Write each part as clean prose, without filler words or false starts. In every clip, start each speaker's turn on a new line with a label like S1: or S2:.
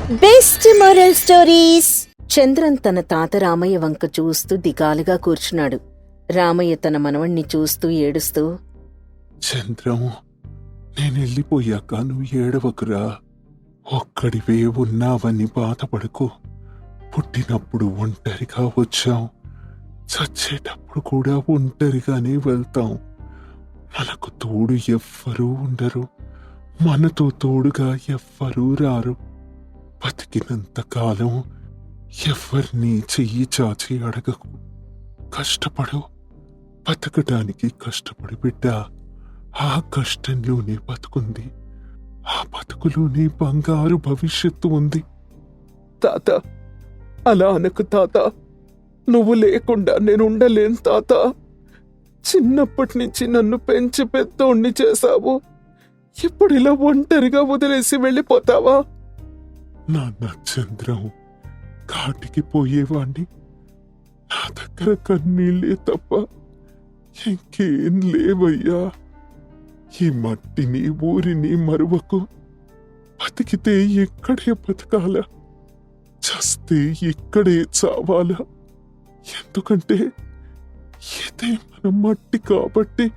S1: Best moral stories. Chandran తన తాత రామయ్య వంక చూస్తూ దిగాలుగా కూర్చున్నాడు. రామయ్య తన మనవణ్ణి చూస్తూ ఏడుస్తూ,
S2: చంద్రం, నేనెళ్ళిపోయాక నువ్వు ఏడవకురా. ఒక్కడివే ఉన్నావని బాధపడకు. పుట్టినప్పుడు ఒంటరిగా వచ్చాం, చచ్చేటప్పుడు కూడా ఒంటరిగానే వెళ్తాం. మనకు తోడు ఎవ్వరూ ఉండరు, మనతో తోడుగా ఎవ్వరూ రారు. బతికినంతకాలం ఎవ్వరినీ చెయ్యి చాచి అడగకు. కష్టపడు, బతకడానికి కష్టపడి బిడ్డ. ఆ కష్టంలోనే బతుకుంది, ఆ బతుకులోనే బంగారు భవిష్యత్తు ఉంది.
S3: తాత, అలా అనకు తాత. నువ్వు లేకుండా నేను ఉండలేను తాత. చిన్నప్పటి నుంచి నన్ను పెంచి పెద్దోణ్ణి చేశావు. ఇప్పుడు ఇలా ఒంటరిగా వదిలేసి వెళ్ళిపోతావా?
S2: నాన్న చంద్రం, కాటికి పోయేవాణ్ణి. నా దగ్గర కన్నీళ్ళే తప్ప ఇంకేం లేవయ్యా. ఈ మట్టిని ఊరిని మరువకు. బతికితే ఇక్కడే బతకాలా, చస్తే ఇక్కడే చావాలా. ఎందుకంటే ఇదే మన మట్టి కాబట్టి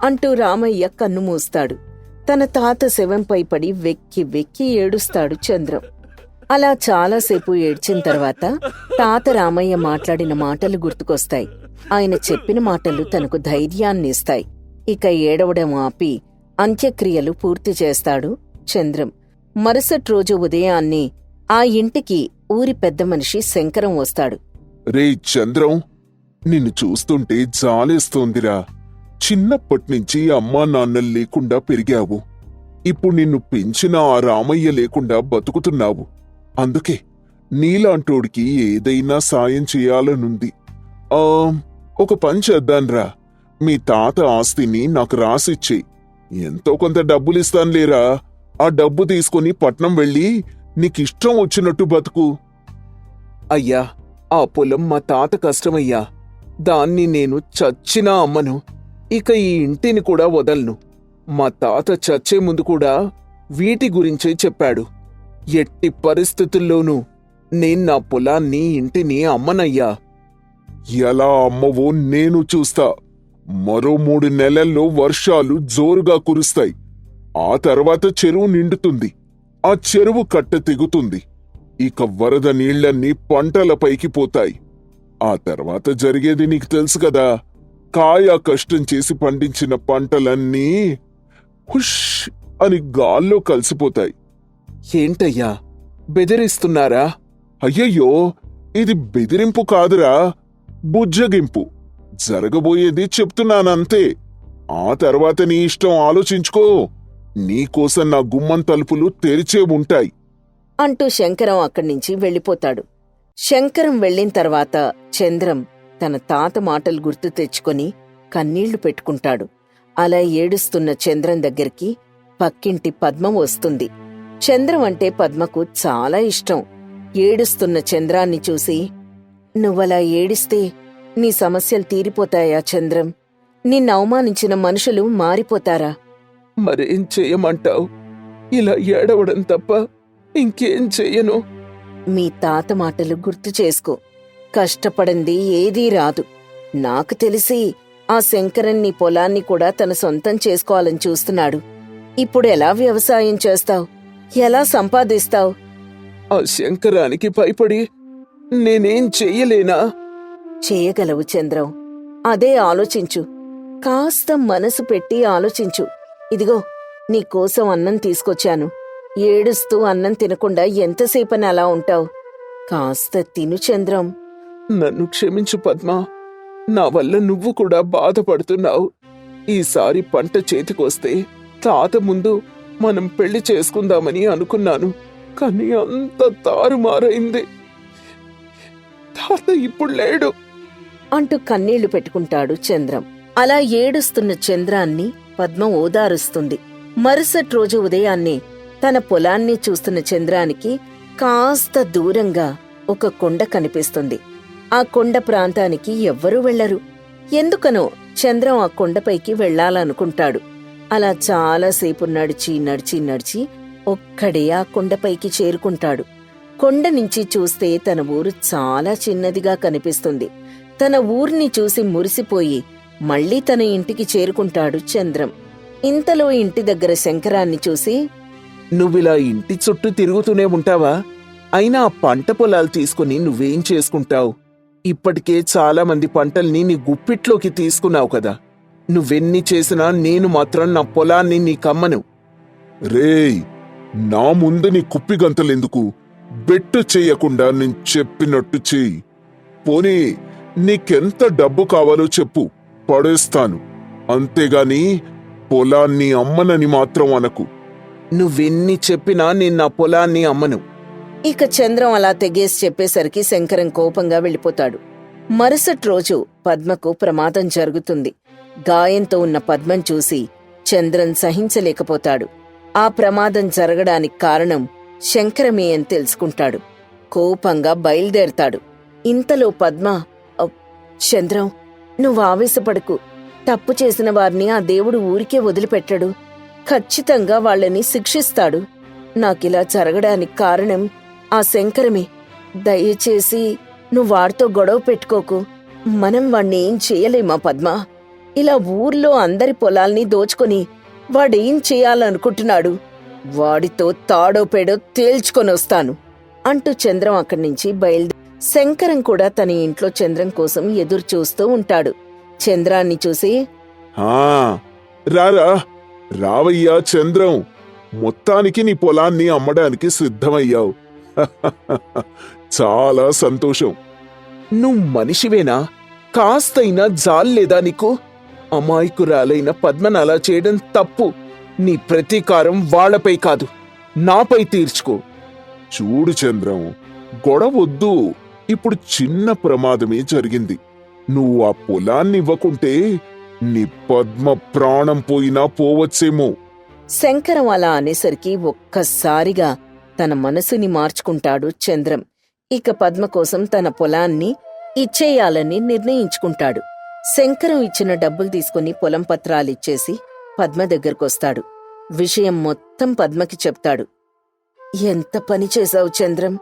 S1: అంటూ రామయ్య కన్ను మూస్తాడు. తన తాత శవంపై పడి వెక్కి వెక్కి ఏడుస్తాడు చంద్రం. అలా చాలాసేపు ఏడ్చిన తర్వాత తాత రామయ్య మాట్లాడిన మాటలు గుర్తుకొస్తాయి. ఆయన చెప్పిన మాటలు తనకు ధైర్యాన్నిస్తాయి. ఇక ఏడవడం ఆపి అంత్యక్రియలు పూర్తి చేస్తాడు చంద్రం. మరుసటి రోజు ఉదయాన్నే ఆ ఇంటికి ఊరి పెద్ద మనిషి శంకరం వస్తాడు.
S2: రే చంద్రం, నిన్ను చూస్తుంటే జాలేస్తోందిరా. చిన్నప్పటినుంచి అమ్మా నాన్నలు లేకుండా పెరిగావు. ఇప్పుడు నిన్ను పెంచిన ఆ రామయ్య లేకుండా బతుకుతున్నావు. అందుకే నీలాంటోడికి ఏదైనా సాయం చేయాలనుంది. ఒక పని చేద్దాన్రా. మీ తాత ఆస్తిని నాకు రాసిచ్చేయి. ఎంతో కొంత డబ్బులిస్తానులేరా. ఆ డబ్బు తీసుకుని పట్నం వెళ్ళి నీకిష్టం వచ్చినట్టు బతుకు.
S3: అయ్యా, ఆ పొలం మా తాత కష్టమయ్యా. దాన్ని నేను చచ్చినా అమ్మను. ఇక ఈ ఇంటిని కూడా వదలను. మా తాత చచ్చే ముందు కూడా వీటి గురించే చెప్పాడు. ఎట్టి పరిస్థితుల్లోనూ నేను నా పొలాన్ని, ఇంటిని అమ్మనయ్యా.
S2: ఎలా అమ్మవో నేను చూస్తా. మరో 3 నెలల్లో వర్షాలు జోరుగా కురుస్తాయి. ఆ తర్వాత చెరువు నిండుతుంది. ఆ చెరువు కట్ట తెగుతుంది. ఇక వరద నీళ్లన్నీ పంటలపైకి పోతాయి. ఆ తర్వాత జరిగేది నీకు తెలుసు కదా. కాయ కష్టం చేసి పండించిన పంటలన్నీ హుష్ అని గాల్లో కలిసిపోతాయి.
S3: ఏంటయ్యా, బెదిరిస్తున్నారా?
S2: అయ్యయ్యో, ఇది బెదిరింపు కాదురా, బుజ్జగింపు. జరగబోయేది చెప్తున్నానంతే. ఆ తర్వాత నీ ఇష్టం ఆలోచించుకో. నీకోసం నా గుమ్మం తలుపులు తెరిచే ఉంటాయి
S1: అంటూ శంకరం అక్కడ్నించి వెళ్ళిపోతాడు. శంకరం వెళ్ళిన తర్వాత చంద్రం తన తాత మాటలు గుర్తు తెచ్చుకొని కన్నీళ్లు పెట్టుకుంటాడు. అలా ఏడుస్తున్న చంద్రం దగ్గరికి పక్కింటి పద్మ వస్తుంది. చంద్రం అంటే పద్మకు చాలా ఇష్టం. ఏడుస్తున్న చంద్రాన్ని చూసి, నువ్వలా ఏడిస్తే నీ సమస్యలు తీరిపోతాయా చంద్రం? నిన్ను అవమానించిన మనుషులు మారిపోతారా?
S3: మరేం చెయ్యమంటావు? ఇలా ఏడవడం తప్ప ఇంకేం చెయ్యను.
S1: మీ తాత మాటలు గుర్తు చేసుకో. కష్టపడింది ఏదీ రాదు. నాకు తెలిసి ఆ శంకరన్ నీ పొలాన్ని కూడా తన సొంతం చేసుకోవాలని చూస్తున్నాడు. ఇప్పుడు ఎలా వ్యవసాయం చేస్తావు? ఎలా సంపాదిస్తావు?
S3: ఆ శంకరానికి భయపడి నేనేం చెయ్యలేనా?
S1: చేయగలవు చంద్రం. అదే ఆలోచించు. కాస్త మనసు పెట్టి ఆలోచించు. ఇదిగో, నీకోసం అన్నం తీసుకొచ్చాను. ఏడుస్తూ అన్నం తినకుండా ఎంతసేపని అలా ఉంటావు? కాస్త తిను చంద్రం.
S3: నన్ను క్షమించు పద్మా. నా వల్ల నువ్వు కూడా బాధపడుతున్నావు. ఈసారి పంట చేతికొస్తే తాత ముందు మనం పెళ్లి చేసుకుందామని అనుకున్నాను. కానీ అంత తారుమారైంది. తాత ఇప్పుడు లేడు
S1: అంటూ కన్నీళ్లు పెట్టుకుంటాడు చంద్రం. అలా ఏడుస్తున్న చంద్రాన్ని పద్మ ఓదారుస్తుంది. మరుసటి రోజు ఉదయాన్నే తన పొలాన్ని చూస్తున్న చంద్రానికి కాస్త దూరంగా ఒక కొండ కనిపిస్తుంది. ఆ కొండ ప్రాంతానికి ఎవ్వరూ వెళ్లరు. ఎందుకనో చంద్రం ఆ కొండపైకి వెళ్లాలనుకుంటాడు. అలా చాలాసేపు నడిచి ఒక్కడే ఆ కొండపైకి చేరుకుంటాడు. కొండ నుంచి చూస్తే తన ఊరు చాలా చిన్నదిగా కనిపిస్తుంది. తన ఊరిని చూసి మురిసిపోయి మళ్లీ తన ఇంటికి చేరుకుంటాడు చంద్రం. ఇంతలో ఇంటి దగ్గర శంకరాన్ని చూసి,
S3: నువ్విలా ఇంటి చుట్టూ తిరుగుతూనే ఉంటావా? అయినా ఆ పంట పొలాలు తీసుకుని నువ్వేం చేసుకుంటావు? ఇప్పటికే చాలా మంది పంటల్ని నీ గుప్పిట్లోకి తీసుకున్నావు కదా. నువ్వెన్ని చేసినా నేను మాత్రం నా పొలాన్ని నీకమ్మను.
S2: రేయ్, నా ముందు నీ కుప్పిగంతలెందుకు? బెట్టు చెయ్యకుండా నేను చెప్పినట్టు చెయ్యి. పోనీ నీకెంత డబ్బు కావాలో చెప్పు, పడేస్తాను. అంతేగాని పొలాన్ని అమ్మనని మాత్రం అనకు.
S3: నువ్వెన్ని చెప్పినా నేను నా పొలాన్ని అమ్మను.
S1: ఇక చంద్రం అలా తెగేసి చెప్పేసరికి శంకరం కోపంగా వెళ్ళిపోతాడు. మరుసటి రోజు పద్మకు ప్రమాదం జరుగుతుంది. గాయంతో ఉన్న పద్మం చూసి చంద్రం సహించలేకపోతాడు. ఆ ప్రమాదం జరగడానికి కారణం శంకరమే అని తెలుసుకుంటాడు. కోపంగా బయలుదేరతాడు. ఇంతలో పద్మ, చంద్రం, నువ్వు ఆవేశపడకు. తప్పు చేసిన వారిని ఆ దేవుడు ఊరికే వదిలిపెట్టడు. ఖచ్చితంగా వాళ్ళని శిక్షిస్తాడు. నాకిలా జరగడానికి కారణం ఆ శంకరమే. దయచేసి నువ్వు వాడితో గొడవ పెట్టుకోకు. మనం వాణ్ణి ఏం చేయలేమా పద్మ? ఇలా ఊర్లో అందరి పొలాల్ని దోచుకొని వాడేం చేయాలనుకుంటున్నాడు? వాడితో తాడో పేడో తేల్చుకొనొస్తాను అంటూ చంద్రం అక్కడి నుంచి బయలుదేరి శంకరం కూడా తన ఇంట్లో చంద్రం కోసం ఎదురు చూస్తూ ఉంటాడు. చంద్రాన్ని చూసి,
S2: రారా రావయ్యా చంద్రం, మొత్తానికి నీ పొలాన్ని అమ్మడానికి సిద్ధమయ్యావు. చాలా సంతోషం.
S3: నువ్వు మనిషివేనా? కాస్తైనా జాల్లేదా నీకు? అమాయకురాలైన పద్మను అలా చేయడం తప్పు. నీ ప్రతీకారం వాళ్లపై కాదు, నాపై తీర్చుకో.
S2: చూడు చంద్రం, గొడవొద్దు. ఇప్పుడు చిన్న ప్రమాదమే జరిగింది. నువ్వు ఆ పొలాన్ని ఇవ్వకుంటే నీ పద్మ ప్రాణం పోయినా పోవచ్చేమో.
S1: శంకరం అలా అనేసరికి ఒక్కసారిగా తన మనసుని మార్చుకుంటాడు చంద్రం. ఇక పద్మ కోసం తన పొలాన్ని ఇచ్చేయాలని నిర్ణయించుకుంటాడు. శంకరం ఇచ్చిన డబ్బులు తీసుకుని పొలం పత్రాలిచ్చేసి పద్మ దగ్గరకొస్తాడు. విషయం మొత్తం పద్మకి చెప్తాడు. ఎంత పని చేశావు చంద్రం!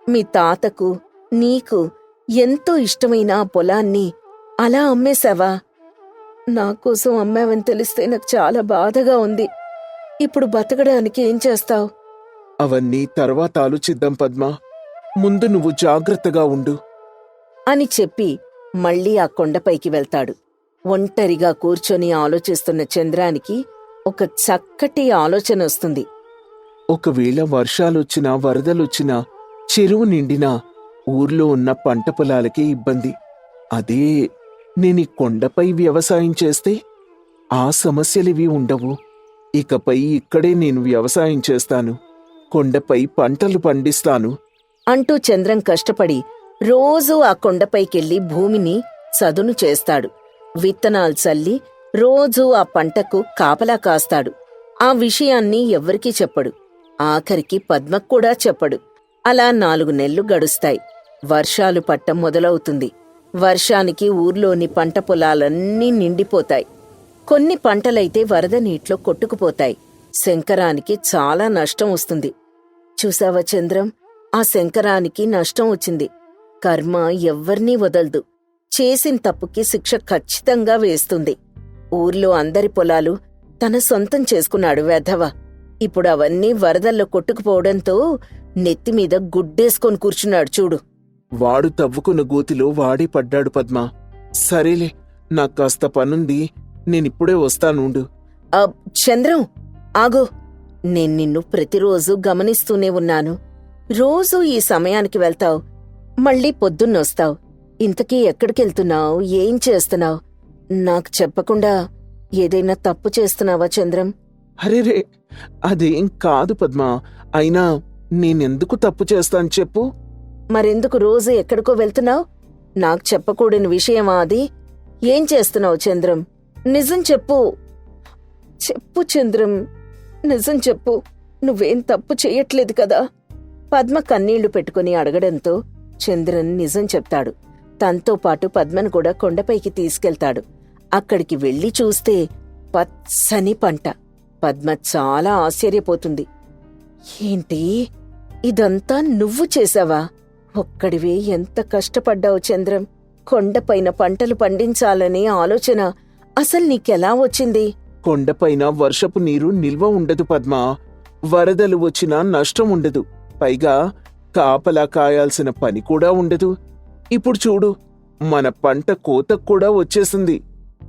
S1: మీ తాతకు నీకు ఎంతో ఇష్టమైన ఆ పొలాన్ని అలా అమ్మేశావా? నాకోసం అమ్మావని తెలిస్తే నాకు చాలా బాధగా ఉంది. ఇప్పుడు బతకడానికి ఏం చేస్తావు?
S3: అవన్నీ తర్వాత ఆలోచిద్దాం పద్మ. ముందు నువ్వు జాగ్రత్తగా ఉండు
S1: అని చెప్పి మళ్లీ ఆ కొండపైకి వెళ్తాడు. ఒంటరిగా కూర్చొని ఆలోచిస్తున్న చంద్రానికి ఒక చక్కటి ఆలోచన వస్తుంది.
S3: ఒకవేళ వర్షాలొచ్చినా వరదలొచ్చినా చెరువు నిండినా ఊర్లో ఉన్న పంట పొలాలకే ఇబ్బంది. అదే నేనీ కొండపై వ్యవసాయం చేస్తే ఆ సమస్యలివి ఉండవు. ఇకపై ఇక్కడే నేను వ్యవసాయం చేస్తాను, కొండపై పంటలు పండిస్తాను
S1: అంటూ చంద్రం కష్టపడి రోజూ ఆ కొండపైకెళ్లి భూమిని చదును చేస్తాడు. విత్తనాలు చల్లి రోజూ ఆ పంటకు కాపలా కాస్తాడు. ఆ విషయాన్ని ఎవ్వరికీ చెప్పడు. ఆఖరికి పద్మకు కూడా చెప్పడు. అలా 4 నెలలు గడుస్తాయి. వర్షాలు పట్టం మొదలవుతుంది. వర్షానికి ఊర్లోని పంట పొలాలన్నీ నిండిపోతాయి. కొన్ని పంటలైతే వరద నీటిలో కొట్టుకుపోతాయి. శంకరానికి చాలా నష్టం వస్తుంది. చూసావా చంద్రం, ఆ శంకరానికి నష్టం వచ్చింది. కర్మ ఎవ్వర్నీ వదలదు. చేసిన తప్పుకి శిక్ష ఖచ్చితంగా వేస్తుంది. ఊర్లో అందరి పొలాలు తన సొంతం చేసుకున్నాడు వెధవ. ఇప్పుడు అవన్నీ వరదల్లో కొట్టుకుపోవడంతో నెత్తిమీద గుడ్డేసుకొని కూర్చున్నాడు చూడు.
S3: వాడు తవ్వుకున్న గోతిలో వాడే పడ్డాడు పద్మ. సరేలే, నాకు కాస్త పనుంది, నేనిప్పుడే వస్తానుండు.
S1: చంద్రం, ఆగో. నేను నిన్ను ప్రతిరోజు గమనిస్తూనే ఉన్నాను. రోజూ ఈ సమయానికి వెళ్తావు, మళ్ళీ పొద్దున్నొస్తావు. ఇంతకీ ఎక్కడికెళ్తున్నావు? ఏం చేస్తున్నావు? నాకు చెప్పకుండా ఏదైనా తప్పు చేస్తున్నావా చంద్రం?
S3: అరేరే, అదేం కాదు పద్మ. అయినా నేనెందుకు తప్పు చేస్తాను చెప్పు?
S1: మరెందుకు రోజు ఎక్కడికో వెళ్తున్నావు? నాకు చెప్పకూడని విషయమా అది? ఏం చేస్తున్నావు చంద్రం? నిజం చెప్పు. చెప్పు చంద్రం, నిజం చెప్పు. నువ్వేం తప్పు చెయ్యట్లేదు కదా? పద్మ కన్నీళ్లు పెట్టుకుని అడగడంతో చంద్రన్ నిజం చెప్తాడు. తనతో పాటు పద్మను కూడా కొండపైకి తీసుకెళ్తాడు. అక్కడికి వెళ్లి చూస్తే పచ్చని పంట. పద్మ చాలా ఆశ్చర్యపోతుంది. ఏంటి, ఇదంతా నువ్వు చేశావా? ఒక్కడివే ఎంత కష్టపడ్డావు చంద్రం. కొండపైన పంటలు పండించాలనే ఆలోచన అసలు నీకెలా వచ్చింది?
S3: కొండపైన వర్షపు నీరు నిల్వ ఉండదు పద్మా. వరదలు వచ్చినా నష్టం ఉండదు. పైగా కాపలా కాయాల్సిన పని కూడా ఉండదు. ఇప్పుడు చూడు, మన పంట కోతకు కూడా వచ్చేసింది.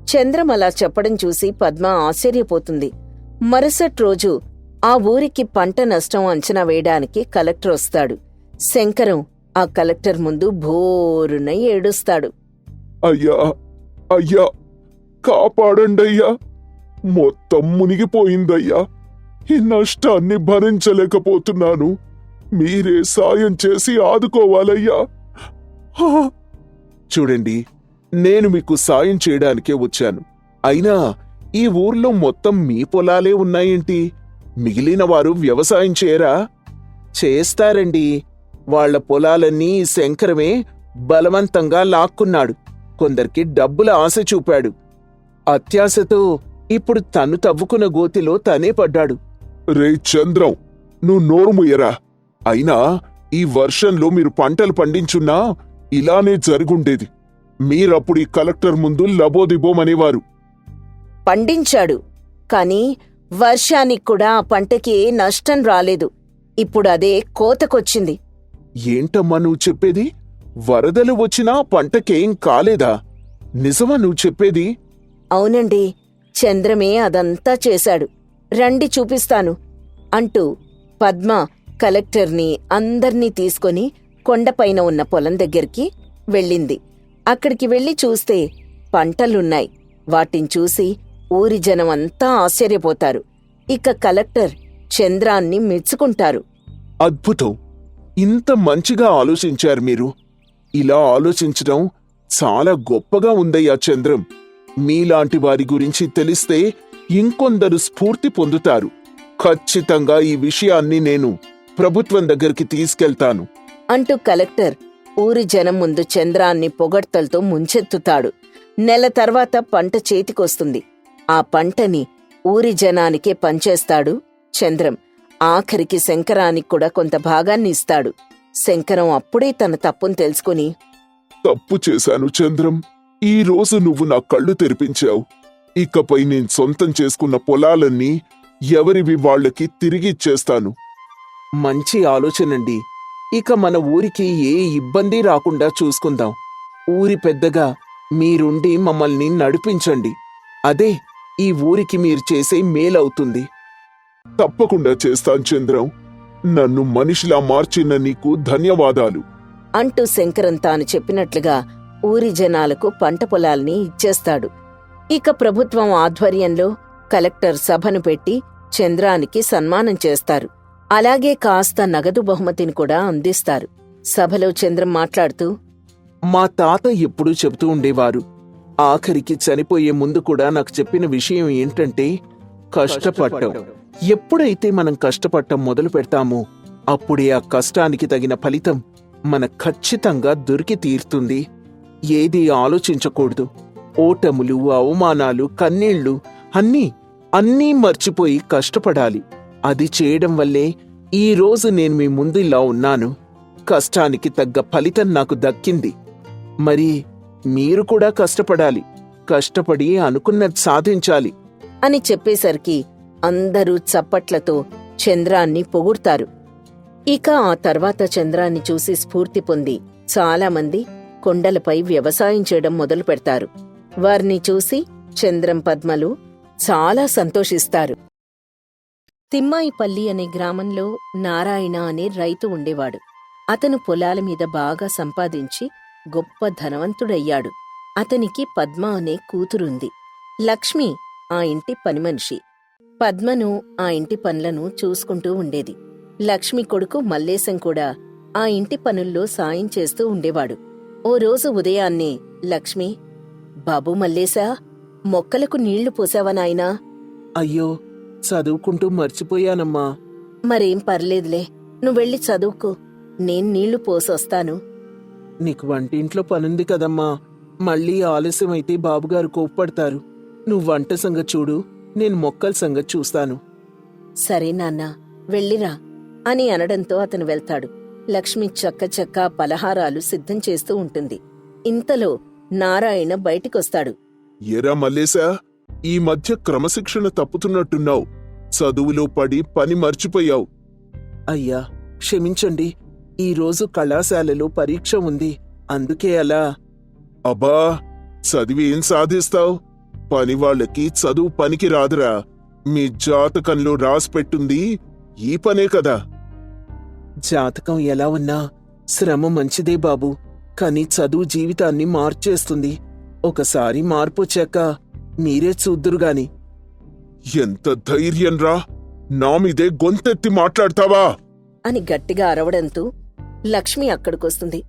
S1: చంద్రం అలా చెప్పడం చూసి పద్మ ఆశ్చర్యపోతుంది. మరుసటి రోజు ఆ ఊరికి పంట నష్టం అంచనా వేయడానికి కలెక్టర్ వస్తాడు. శంకరం ఆ కలెక్టర్ ముందు భోరున ఏడుస్తాడు.
S2: అయ్యా అయ్యా, కాపాడండయ్యా! మొత్తం మునిగిపోయిందయ్యా! ఈ నష్టాన్ని భరించలేకపోతున్నాను. మీరే సాయం చేసి ఆదుకోవాలయ్యా!
S3: చూడండి, నేను మీకు సాయం చేయడానికే వచ్చాను. అయినా ఈ ఊర్లో మొత్తం మీ పొలాలే ఉన్నాయేంటి? మిగిలిన వారు వ్యవసాయం చేయరా? చేస్తారండి. వాళ్ల పొలాలన్నీ ఈ శంకరమే బలవంతంగా లాక్కున్నాడు. కొందరికి డబ్బుల ఆశ చూపాడు. అత్యాశతో ఇప్పుడు తను తవ్వుకున్న గోతిలో తనే పడ్డాడు.
S2: రే చంద్రం, నువ్వు నోరు ముయ్యరా. అయినా ఈ వర్షంలో మీరు పంటలు పండించున్నా ఇలానే జరుగుండేది. మీరప్పుడు ఈ కలెక్టర్ ముందు లబోదిబోమనేవారు.
S1: పండించాడు, కాని వర్షానికి కూడా ఆ పంటకి నష్టం రాలేదు. ఇప్పుడు అదే కోతకొచ్చింది.
S3: ఏంటమ్మా నువ్వు చెప్పేది? వరదలు వచ్చినా పంటకేం కాలేదా? నిజమా నువ్వు చెప్పేది?
S1: అవునండి, చంద్రమే అదంతా చేశాడు. రండి చూపిస్తాను అంటూ పద్మ కలెక్టర్ని అందర్నీ తీసుకొని కొండపైన ఉన్న పొలం దగ్గరికి వెళ్ళింది. అక్కడికి వెళ్లి చూస్తే పంటలున్నాయి. వాటిని చూసి ఊరి జనం అంతా ఆశ్చర్యపోతారు. ఇక కలెక్టర్ చంద్రాన్ని మెచ్చుకుంటారు.
S3: అద్భుతం! ఇంత మంచిగా ఆలోచించారు మీరు. ఇలా ఆలోచించడం చాలా గొప్పగా ఉందయ్యా చంద్రం. మీలాంటి వారి గురించి తెలిస్తే ఇంకొందరు స్ఫూర్తి పొందుతారు. ఖచ్చితంగా ఈ విషయాన్ని నేను ప్రభుత్వం దగ్గరికి తీసుకెళ్తాను
S1: అంటూ కలెక్టర్ ఊరి జనం ముందు చంద్రాన్ని పొగడ్తలతో ముంచెత్తుతాడు. నెల తర్వాత పంట చేతికొస్తుంది. ఆ పంటని ఊరి జనానికే పంచేస్తాడు చంద్రం. ఆఖరికి శంకరానికి కూడా కొంత భాగాన్ని ఇస్తాడు. శంకరం అప్పుడే తన తప్పును తెలుసుకుని,
S2: తప్పు చేశాను చంద్రం. ఈ రోజు నువ్వు నా కళ్ళు తెరిపించావు. ఇకపై నేను సొంతం చేసుకున్న పొలాలన్నీ ఎవరివి వాళ్లకి తిరిగిచ్చేస్తాను.
S3: మంచి ఆలోచనండి. ఇక మన ఊరికి ఏ ఇబ్బంది రాకుండా చూసుకుందాం. ఊరి పెద్దగా మీరుండి మమ్మల్ని నడిపించండి. అదే ఈ ఊరికి మీరు చేసే మేలవుతుంది.
S2: తప్పకుండా చేస్తాను చంద్రం. నన్ను మనిషిలా మార్చిన నీకు ధన్యవాదాలు
S1: అంటూ శంకరం తాను చెప్పినట్లుగా ఊరి జనాలకు పంట పొలాల్ని ఇచ్చేస్తాడు. ఇక ప్రభుత్వం ఆధ్వర్యంలో కలెక్టర్ సభను పెట్టి చంద్రానికి సన్మానం చేస్తారు. అలాగే కాస్త నగదు బహుమతిని కూడా అందిస్తారు. సభలో చంద్రం మాట్లాడుతూ,
S3: మా తాత ఎప్పుడూ చెబుతూ ఉండేవారు. ఆఖరికి చనిపోయే ముందు కూడా నాకు చెప్పిన విషయం ఏంటంటే, కష్టపడటం. ఎప్పుడైతే మనం కష్టపడటం మొదలు పెడతామో అప్పుడే ఆ కష్టానికి తగిన ఫలితం మన ఖచ్చితంగా దొరికి తీరుతుంది. ఏదీ ఆలోచించకూడదు. ఓటములు, అవమానాలు, కన్నీళ్లు అన్నీ మర్చిపోయి కష్టపడాలి. అది చేయడం వల్లే ఈ రోజు నేను మీ ముందు ఇలా ఉన్నాను. కష్టానికి తగ్గ ఫలితం నాకు దక్కింది. మరి మీరు కూడా కష్టపడాలి. కష్టపడి అనుకున్నది సాధించాలి
S1: అని చెప్పేసరికి అందరూ చప్పట్లతో చంద్రాన్ని పొగుడ్తారు. ఇక ఆ తర్వాత చంద్రాన్ని చూసి స్ఫూర్తి పొంది చాలామంది కొండలపై వ్యవసాయం చేయడం మొదలు పెడతారు. వారిని చూసి చంద్రం, పద్మలు చాలా సంతోషిస్తారు. తిమ్మాయిపల్లి అనే గ్రామంలో నారాయణ అనే రైతు ఉండేవాడు. అతను పొలాల మీద బాగా సంపాదించి గొప్ప ధనవంతుడయ్యాడు. అతనికి పద్మ అనే కూతురుంది. లక్ష్మి ఆ ఇంటి పనిమనిషి. పద్మను ఆ ఇంటి పనులను చూసుకుంటూ ఉండేది. లక్ష్మి కొడుకు మల్లేశం కూడా ఆ ఇంటి పనుల్లో సాయం చేస్తూ ఉండేవాడు. ఓ రోజు ఉదయాన్నే లక్ష్మి, బాబూ మల్లేశా, మొక్కలకు నీళ్లు పోసావా నాయనా?
S3: అయ్యో, చదువుకుంటూ మర్చిపోయానమ్మా.
S1: మరేం పర్లేదులే, నువ్వెళ్ళి చదువుకో, నేను నీళ్లు పోసొస్తాను.
S3: నీకు వంటింట్లో పనుంది కదమ్మా. మళ్ళీ ఆలస్యమైతే బాబుగారు కోప్పడతారు. నువ్వు వంట సంగతి చూడు, నేను మొక్కల సంగతి చూస్తాను.
S1: సరే నాన్నా, వెళ్ళిరా. అని అనడంతో అతను వెళ్తాడు. లక్ష్మి చక్క పలహారాలు సిద్ధం చేస్తూ ఉంటుంది. ఇంతలో నారాయణ బయటికొస్తాడు.
S2: ఎరా మల్లేశా, ఈ మధ్య క్రమశిక్షణ తప్పుతున్నట్టున్నావు. చదువులో పడి పని మర్చిపోయావు.
S3: అయ్యా క్షమించండి, ఈరోజు కళాశాలలో పరీక్ష ఉంది, అందుకే అలా.
S2: అబ్బా, చదివి ఏం సాధిస్తావు? పనివాళ్లకి చదువు పనికి రాదురా. మీ జాతకంలో రాసిపెట్టుంది ఈ పనే కదా.
S3: జాతకం ఎలా ఉన్నా శ్రమ మంచిదే బాబు, కాని చదువు జీవితాన్ని మార్చేస్తుంది. ఒకసారి మార్పొచ్చాక మీరే చూద్దురుగాని.
S2: ఎంత ధైర్యంరా! నా మీదే గొంతెత్తి మాట్లాడతావా?
S1: అని గట్టిగా అరవడంతో లక్ష్మి అక్కడికొస్తుంది.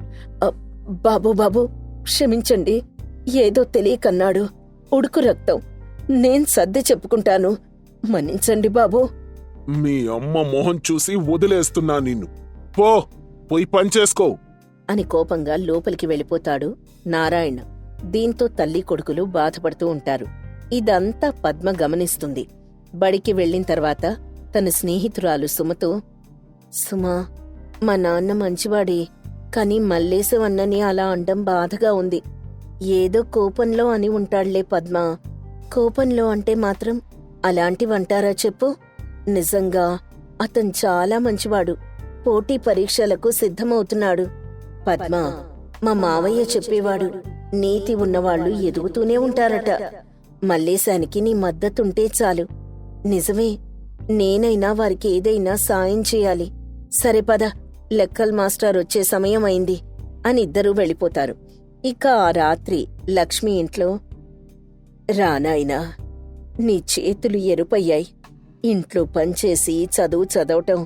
S1: బాబు క్షమించండి, ఏదో తెలియకన్నాడు. ఉడుకు రక్తం, నేను సర్ది చెప్పుకుంటాను, మన్నించండి బాబు.
S2: మీ అమ్మ మొహం చూసి వదిలేస్తున్నా నిన్ను. పోయి పనిచేసుకో
S1: అని కోపంగా లోపలికి వెళ్ళిపోతాడు నారాయణ. దీంతో తల్లి కొడుకులు బాధపడుతూ ఉంటారు. ఇదంతా పద్మ గమనిస్తుంది. బడికి వెళ్ళిన తర్వాత తన స్నేహితురాలు సుమతో, సుమా, మా నాన్న మంచివాడే, కాని మల్లేశం అన్నని అలా అండం బాధగా ఉంది. ఏదో కోపంలో అని ఉంటాడులే పద్మ. కోపంలో అంటే మాత్రం అలాంటివంటారా చెప్పు? నిజంగా అతను చాలా మంచివాడు. పోటీ పరీక్షలకు సిద్ధమవుతున్నాడు. పద్మ, మా మావయ్య చెప్పేవాడు, నీతి ఉన్నవాళ్లు ఎదుగుతూనే ఉంటారట. మల్లేశానికి నీ మద్దతుంటే చాలు. నిజమే, నేనైనా వారికి ఏదైనా సాయం చేయాలి. సరే పద, లెక్కల్ మాస్టర్ వచ్చే సమయం అయింది అని ఇద్దరూ వెళ్ళిపోతారు. ఇక ఆ రాత్రి లక్ష్మి ఇంట్లో, రానాయనా, నీ చేతులు ఎరుపయ్యాయి. ఇంట్లో పనిచేసి చదవటం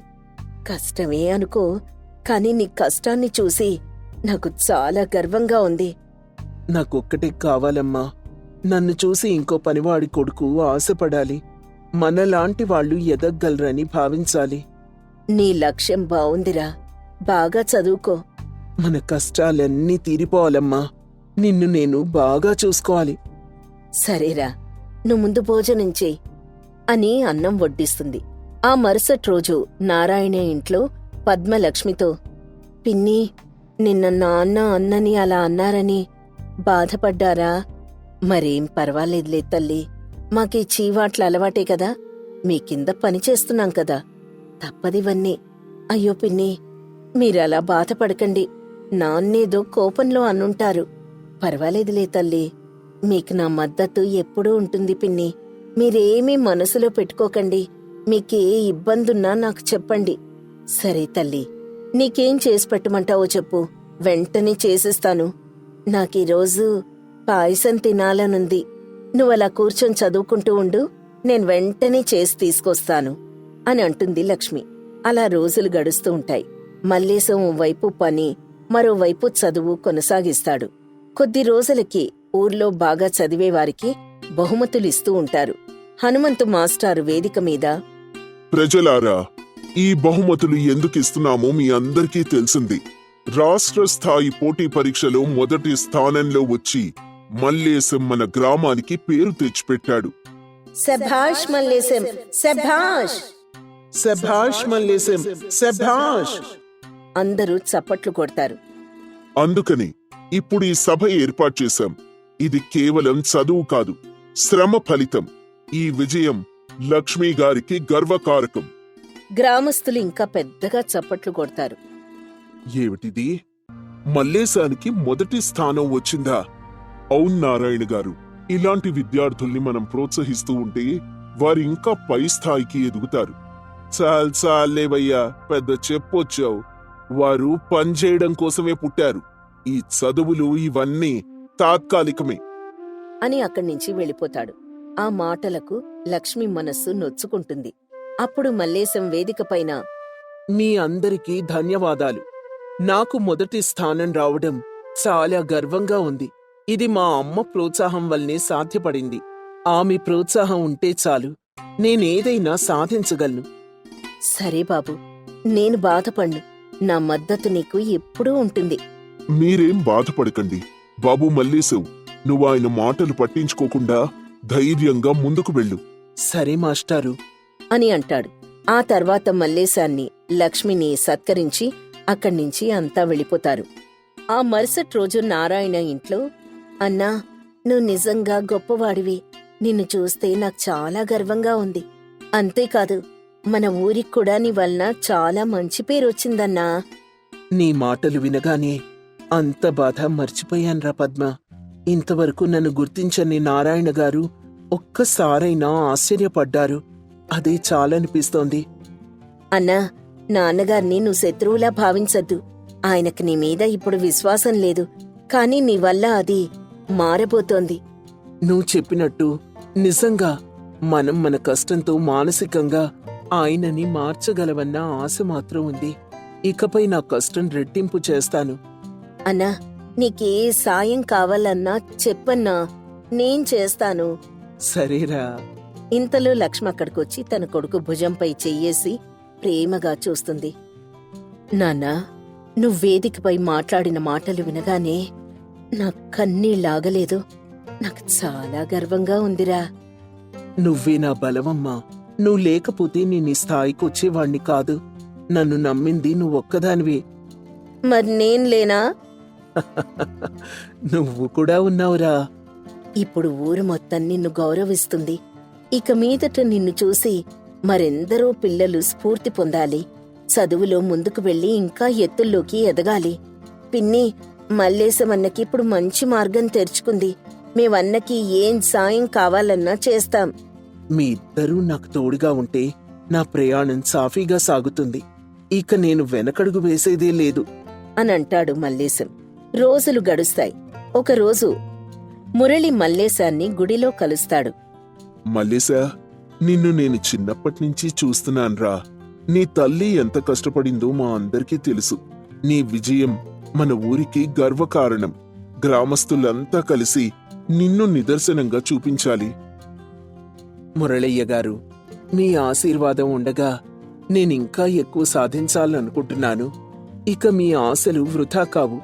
S1: కష్టమే అనుకో, కాని నీ కష్టాన్ని చూసి నాకు చాలా గర్వంగా ఉంది.
S3: నాకొక్కటే కావాలమ్మా, నన్ను చూసి ఇంకో పనివాడి కొడుకు ఆశపడాలి. మనలాంటి వాళ్ళు ఎదగలరని భావించాలి.
S1: నీ లక్ష్యం బావుందిరా, బాగా చదువుకో.
S3: మన కష్టాలన్నీ తీరిపోవాలమ్మా. నిన్ను నేను బాగా చూసుకోవాలి.
S1: సరేరా, నువ్వు ముందు భోజనం చెయ్యి అని అన్నం వడ్డిస్తుంది. ఆ మరుసటి రోజు నారాయణ ఇంట్లో పద్మ లక్ష్మితో, పిన్ని, నిన్న నాన్న అన్నని అలా అన్నారని బాధపడ్డారా? మరేం పర్వాలేదులే తల్లి, మాకీ చీవాట్ల అలవాటే కదా, మీ కింద పనిచేస్తున్నాం కదా, తప్పదివన్నీ. అయ్యో పిన్ని, మీరలా బాధపడకండి. నాన్నేదో కోపంలో అనుంటారు. పర్వాలేదులే తల్లి, మీకు నా మద్దతు ఎప్పుడూ ఉంటుంది పిన్ని. మీరేమీ మనసులో పెట్టుకోకండి. మీకే ఇబ్బందున్నా నాకు చెప్పండి. సరే తల్లి, నీకేం చేసి పెట్టమంటావో చెప్పు, వెంటనే చేసిస్తాను. నాకీరోజు పాయసం తినాలనుంది. నువ్వలా కూర్చొని చదువుకుంటూ ఉండు, నేను వెంటనే చేసి తీసుకొస్తాను అని అంటుంది లక్ష్మి. అలా రోజులు గడుస్తూ ఉంటాయి. మల్లేశం వైపు పని, మరోవైపు చదువు కొనసాగిస్తాడు. కొద్ది రోజులకి ఊర్లో బాగా చదివేవారికి బహుమతులిస్తూ ఉంటారు. హనుమంతు మాస్టారు వేదిక మీద,
S2: ప్రజలారా, ఈ బహుమతులు ఎందుకిస్తున్నామో మీ అందరికీ తెలిసింది. రాష్ట్ర స్థాయి పోటీ పరీక్షలో మొదటి స్థానంలో వచ్చి మల్లేశం మన గ్రామానికి పేరు తెచ్చిపెట్టాడు.
S1: శభాష్ మల్లేశం, శభాష్!
S3: శభాష్ మల్లేశం, శభాష్!
S1: అందరూ చప్పట్లు కొడతారు.
S2: అందుకని ఇప్పుడు ఈ సభ ఏర్పాటు చేశాం. ఇది కేవలం చదువు కాదు, శ్రమ ఫలితం. ఈ విజయం లక్ష్మీ గారికి గర్వకారకం.
S1: గ్రామస్తులు ఇంకా పెద్దగా చప్పట్లు కొడతారు.
S2: ఏమిటిది? మల్లేశానికి మొదటి స్థానం వచ్చిందా? అవును నారాయణ గారు, ఇలాంటి విద్యార్థుల్ని మనం ప్రోత్సహిస్తూ ఉంటే వారు ఇంకా పై స్థాయికి ఎదుగుతారు. చాలేవయ్యా, పెద్ద చెప్పొచ్చావు. వారు పనిచేయడం కోసమే పుట్టారు. ఈ చదువులు ఇవన్నీ తాత్కాలికమే
S1: అని అక్కడ్నించి వెళ్ళిపోతాడు. ఆ మాటలకు లక్ష్మి మనస్సు నొచ్చుకుంటుంది. అప్పుడు మల్లేశం వేదికపైన,
S3: మీ అందరికీ ధన్యవాదాలు. నాకు మొదటి స్థానం రావడం చాలా గర్వంగా ఉంది. ఇది మా అమ్మ ప్రోత్సాహం వల్లనే సాధ్యపడింది. ఆమె ప్రోత్సాహం ఉంటే చాలు, నేనేదైనా సాధించగలను.
S1: సరే బాబు, నేను బాధపడ్ను. నా మద్దతు నీకు ఎప్పుడూ ఉంటుంది.
S2: మీరేం బాధపడకండి బాబు మల్లేశం. నువ్వు ఆయన మాటలు పట్టించుకోకుండా ధైర్యంగా ముందుకు వెళ్ళు.
S3: సరే మాస్టారు
S1: అని అంటాడు. ఆ తర్వాత మల్లేశాన్ని లక్ష్మిని సత్కరించి అక్కడ్నించి అంతా వెళ్ళిపోతారు. ఆ మరుసటి రోజు నారాయణ ఇంట్లో, అన్నా, నువ్వు నిజంగా గొప్పవాడివి. నిన్ను చూస్తే నాకు చాలా గర్వంగా ఉంది. అంతేకాదు, మన ఊరికి కూడా నీ వలన చాలా మంచి పేరు వచ్చిందన్నా.
S3: నీ మాటలు వినగానే అంత బాధ మర్చిపోయాన్రా పద్మ. ఇంతవరకు నన్ను గుర్తించని నారాయణ గారు ఒక్కసారైనా ఆశ్చర్యపడ్డారు. అదే చాలనిపిస్తోంది.
S1: అన్నా, నాన్నగారిని నువ్వు శత్రువులా భావించద్దు. ఆయనకి నీ మీద ఇప్పుడు విశ్వాసం లేదు, కాని నీ వల్ల అది మారబోతోంది.
S3: నువ్వు చెప్పినట్టు నిజంగా మనం మన కష్టంతో మానసికంగా ఆయనని మార్చగలవన్న ఆశ మాత్రం ఉంది. ఇకపై నా కష్టం రెట్టింపు చేస్తాను.
S1: అన్నా, నీకే సాయం కావాలన్నా చెప్పన్నా, నేను చేస్తాను.
S3: సరేరా.
S1: ఇంతలో లక్ష్మి అక్కడికొచ్చి తన కొడుకు భుజంపై చెయ్యేసి ప్రేమగా చూస్తుంది. నాన్నా, నువ్వు వేదికపై మాట్లాడిన మాటలు వినగానే నా కన్నీళ్ళాగలేదు. నాకు చాలా గర్వంగా ఉందిరా.
S3: నువ్వే నా బలమమ్మా. నువ్వు లేకపోతే నేను ఈ స్థాయికొచ్చేవాణ్ణి కాదు. నన్ను నమ్మింది నువ్వొక్కదానివే.
S1: మరి నేను లేనా?
S3: నువ్వు కూడా ఉన్నావురా.
S1: ఇప్పుడు ఊరు మొత్తం నిన్ను గౌరవిస్తుంది. ఇక మీదట నిన్ను చూసి మరెందరో పిల్లలు స్ఫూర్తి పొందాలి. చదువులో ముందుకు వెళ్లి ఇంకా ఎత్తుల్లోకి ఎదగాలి. పిన్ని, మల్లేశమన్నకి ఇప్పుడు మంచి మార్గం తెరుచుకుంది. మేవన్నకి ఏం సాయం కావాలన్నా చేస్తాం.
S3: మీ ఇద్దరూ నాకు తోడుగా ఉంటే నా ప్రయాణం సాఫీగా సాగుతుంది. ఇక నేను వెనకడుగు వేసేదే లేదు
S1: అనంటాడు మల్లేశం. రోజులు గడుస్తాయి. ఒకరోజు మురళి మల్లేశాన్ని గుడిలో కలుస్తాడు.
S2: మల్లేశా, నిన్ను నేను చిన్నప్పటినుంచి చూస్తున్నాన్రా. నీ తల్లి ఎంత కష్టపడిందో మా అందరికీ తెలుసు. నీ విజయం మన ఊరికి గర్వకారణం. గ్రామస్తులంతా కలిసి నిన్ను నిదర్శనంగా చూపించాలి.
S3: మురళయ్య గారు, మీ ఆశీర్వాదం ఉండగా నేనింకా ఎక్కువ సాధించాలనుకుంటున్నాను. ఇక మీ ఆశలు వృథా కావు.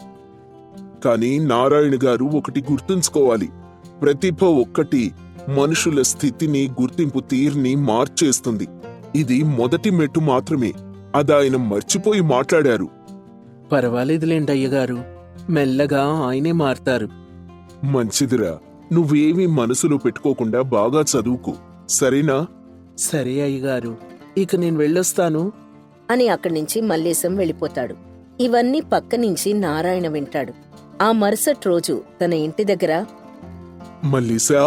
S2: కాని నారాయణ గారు ఒకటి గుర్తుంచుకోవాలి. ప్రతిభ ఒక్కటి మనుషుల స్థితిని, గుర్తింపు తీరుని మార్చేస్తుంది. ఇది మొదటి మెట్టు మాత్రమే. అదాయన మర్చిపోయి మాట్లాడారు.
S3: పర్వాలేదులేండి అయ్యగారు, మెల్లగా ఆయనే మారతారు.
S2: మంచిదిరా. నువ్వేమీ మనసులో పెట్టుకోకుండా బాగా చదువుకో, సరేనా?
S3: సరే అయ్యగారు, ఇక నేను వెళ్ళొస్తాను
S1: అని అక్కడ్నించి మల్లేశం వెళ్ళిపోతాడు. ఇవన్నీ పక్కనుంచి నారాయణ వింటాడు. ఆ మరుసటి రోజు తన ఇంటి దగ్గర
S2: మల్లేశా,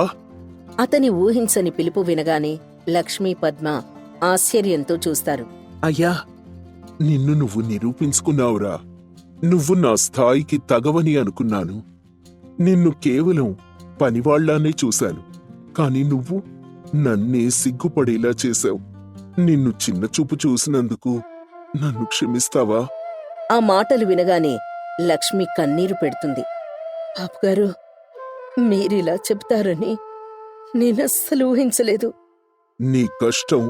S1: అతని ఊహించని పిలుపు వినగానే లక్ష్మీ, పద్మ ఆశ్చర్యంతో చూస్తారు.
S3: అయ్యా.
S2: నిన్ను నువ్వు నిరూపించుకున్నావురా. నువ్వు నా స్థాయికి తగవని అనుకున్నాను. నిన్ను కేవలం పనివాళ్లానే చూశాను. కాని నువ్వు నన్నే సిగ్గుపడేలా చేశావు. నిన్ను చిన్నచూపు చూసినందుకు నన్ను క్షమిస్తావా?
S1: ఆ మాటలు వినగానే లక్ష్మి కన్నీరు పెడుతుంది. బాబుగారు, మీరిలా చెప్తారని నేనస్సలు ఊహించలేదు.
S2: నీ కష్టం,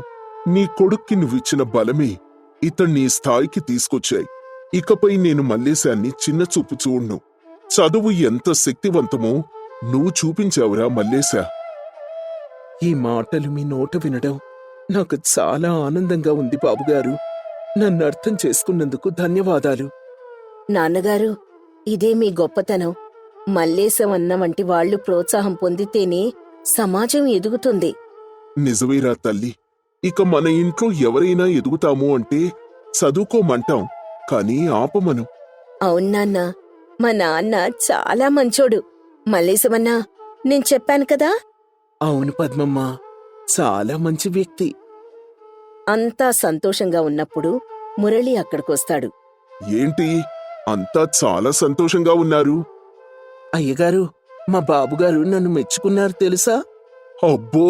S2: నీ కొడుక్కి నువ్విచ్చిన బలమే ఇతన్ని ఈ స్థాయికి తీసుకొచ్చాయి. ఇకపై నేను మల్లేశాన్ని చిన్నచూపు చూడ్ను. చదువు ఎంత శక్తివంతమో నువ్వు చూపించావురా మల్లేశా.
S3: ఈ మాటలు మీ నోట వినడం నాకు చాలా ఆనందంగా ఉంది బాబుగారు. నన్ను అర్థం చేసుకున్నందుకు ధన్యవాదాలు.
S1: నాన్నగారు, ఇదే మీ గొప్పతనం. మల్లేశం అన్న వంటి వాళ్లు ప్రోత్సాహం పొందితేనే సమాజం ఎదుగుతుంది.
S2: నిజమేరా తల్లి. ఇక మన ఇంట్లో ఎవరైనా ఎదుగుతాము అంటే చదువుకోమంటాం, కానీ ఆపమను.
S1: అవునాన్న, మా నాన్న చాలా మంచోడు. మల్లేశమన్నా, నేను చెప్పాను కదా.
S3: అవును పద్మమ్మ, చాలా మంచి వ్యక్తి.
S1: అంతా సంతోషంగా ఉన్నప్పుడు మురళి అక్కడికొస్తాడు.
S2: ఏంటి అంతా చాలా సంతోషంగా ఉన్నారు?
S3: అయ్యగారు, మా బాబుగారు నన్ను మెచ్చుకున్నారు తెలుసా?
S2: అబ్బో,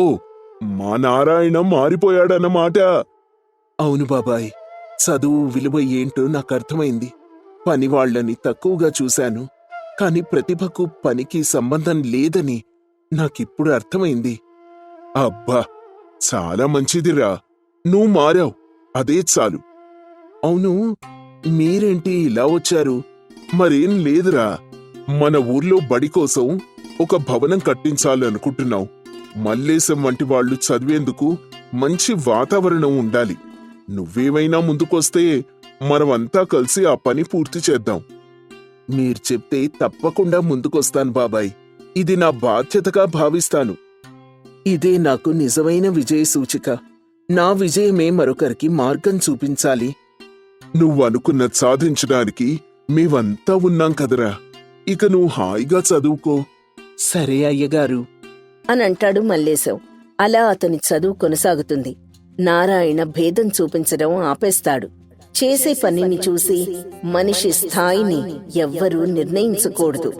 S2: మా నారాయణ మారిపోయాడన్నమాట.
S3: అవును బాబాయ్, చదువు విలువ ఏంటో నాకు అర్థమైంది. పనివాళ్లని తక్కువగా చూశాను, కాని ప్రతిభకు పనికి సంబంధం లేదని నాకిప్పుడు అర్థమైంది.
S2: అబ్బా, చాలా మంచిదిరా. నువ్వు మారావు, అదే చాలు.
S3: అవును, మీరేంటి ఇలా వచ్చారు?
S2: మరేం లేదురా, మన ఊర్లో బడి కోసం ఒక భవనం కట్టించాలనుకుంటున్నాం. మల్లేశం వంటి వాళ్లు చదివేందుకు మంచి వాతావరణం ఉండాలి. నువ్వేమైనా ముందుకొస్తే మనమంతా కలిసి ఆ పని పూర్తి చేద్దాం.
S3: మీరు చెప్తే తప్పకుండా ముందుకొస్తాను బాబాయ్. ఇది నా బాధ్యతగా భావిస్తాను. ఇదే నాకు నిజమైన విజయ సూచిక. నా విజయమే మరొకరికి మార్గం చూపించాలి.
S2: నువ్వనుకున్నది సాధించడానికి మేమంతా ఉన్నాం కదరా. ఇక నువ్వు హాయిగా చదువుకో.
S3: సరే అయ్యగారు.
S1: అనంటాడు మల్లేశం. అలా అతని చదువు కొనసాగుతుంది. నారాయణ భేదం చూపించడం ఆపేస్తాడు. చేసే పనిని చూసి మనిషి స్థాయిని ఎవ్వరూ నిర్ణయించకూడదు.